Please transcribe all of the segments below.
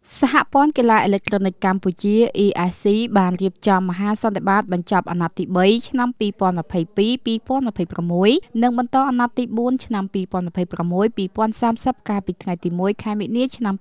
សហព័ន្ធកីឡាអេឡិចត្រូនិកកម្ពុជា EIC បានរៀបចំមហាសន្និបាតបញ្ចប់អាណត្តិទី3ឆ្នាំ2022-2026 និងបន្តអាណត្តិទី4ឆ្នាំ2026-2030 កាលពីថ្ងៃទី1ខែមិនិនាឆ្នាំ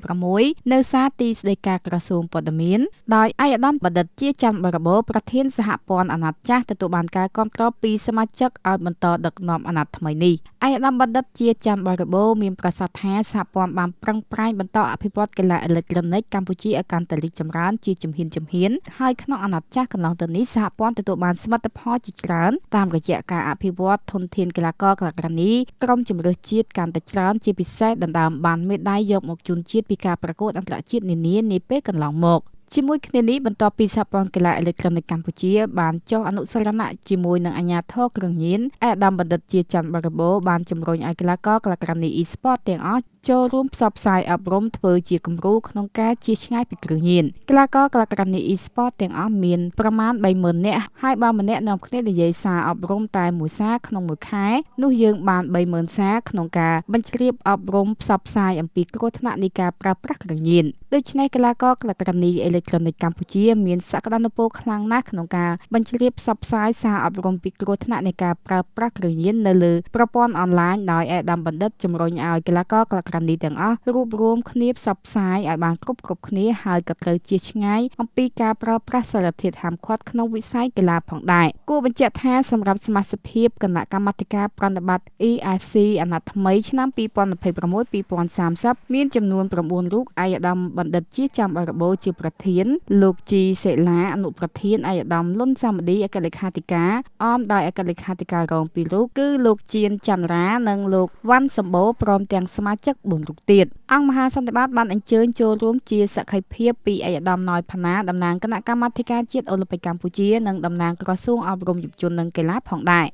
2026នៅសាលទីស្តីការក្រសួងព័ត៌មានដោយឯកឧត្តមបណ្ឌិតជាច័ន្ទបរិបូរណ៍ប្រធានសហព័ន្ធអាណត្តិចាស់ទទួលបានការគាំទ្រពីសមាជិកឲ្យបន្តដឹកនាំអាណត្តិថ្មីនេះឯកឧត្តមបណ្ឌិតជាច័ន្ទបរិបូរណ៍មានប្រសាសន៍ថាសហព័ន្ធបានប្រឹងប្រែងបន្តអភិវឌ្ឍកីឡាអេឡិចត្រូនិកកម្ពុជាឲ្យកាន់តែរីកចម្រើនជាជំហានហើយក្នុងអាណត្តិចាស់កន្លងទៅនេះសហព័ន្ធទទួលបានសមិទ្ធផលជាច្រើនតាមរយៈការអភិវឌ្ឍធនធានកីឡាករកីឡាការិនីក្រុមជម្រើសជាតិកាន់តែច្រើនជាពិសេសដណ្ដើមបានមេដាយយកមកជូនជាតិពីការប្រកួតអន្តរជាតិនានានាពេលកន្លងមកជាមួយគ្នានេះបន្ទាប់ពីសហព័ន្ធកីឡាអេឡិចត្រូនិកកម្ពុជាបានចុះអនុស្សរណៈជាមួយនឹងអាជ្ញាធរគ្រឿងញៀនឯកឧត្តមបណ្ឌិតជាច័ន្ទបរិបូរណ៍បានជំរុញឲ្យកីឡាករកីឡាការិនី e-sport ទាំងអស់ចូលរួមផ្សព្វផ្សាយអប់រំធ្វើជាគំរូក្នុងការជៀសឆ្ងាយពីគ្រឿងញៀនកីឡាករកីឡាការិនី e-sport ទាំងអស់មានប្រមាណ 30,000 នាក់ហើយបើម្នាក់នាំគ្នានិយាយសារអប់រំតែមួយសារក្នុងមួយខែនោះយើងបាន 30,000 សារក្នុងការបញ្ជ្រាបអប់រំផ្សព្វផ្សាយអំពីគ្រោះថ្នាក់នៃការប្រើប្រាស់គ្រឿងញៀនដូច្នេះកីឡាករកីឡាការិនីអេឡិចត្រូនិកកម្ពុជាមានសក្តានុពលខ្លាំងណាស់ក្នុងការបញ្ជ្រាបផ្សព្វផ្សាយសារអប់រំពីគ្រោះថ្នាក់នៃការប្រើប្រាស់គ្រឿងញៀននៅលើប្រព័ន្ធអនឡាញដោយឯកឧត្តមបណ្ឌិតជំរុញឲ្យកីឡាករកីឡាការិនីទាំងអស់រួបរวมគ្នាផ្សព្វផ្សាយឲ្យបានគ្រប់គ្នាហើយក៏ត្រូវជៀសឆ្ងាយអំពីការប្រើប្រាស់សារធាតុហាមឃាត់ក្នុងវិស័យកីឡាផងដែរគួរបញ្ជាក់ថាសម្រាប់សមាជិកភាពគណៈកម្មាធិការប្រតិបត្តិ EFC អាណត្តិថ្មីឆ្នាំ2026-2030មានចំនួន9រូបឯកឧត្តមបណ្ឌិតជាច័ន្ទបរិបូរណ៍ជាប្រធានលោកជីសេឡាអនុប្រធានឯកឧត្តមលុនសាមឌីអគ្គលេខាធិការអមដោយអគ្គលេខាធិការរង2រូបគឺលោកជៀនច័ន្ទរានិងលោកវ៉ាន់សម្បូរព្រមទាំងសមាជិក4រូបទៀតអង្គមហាសន្និបាតបានអញ្ជើញចូលរួមជាសក្ខីភាពពីឯកឧត្តមណយផាណាតំណាងគណៈកម្មាធិការជាតិអូឡូំពិកកម្ពុជានិងតំណាងក្រសួងអប់រំយុវជននិងកីឡាផងដែរ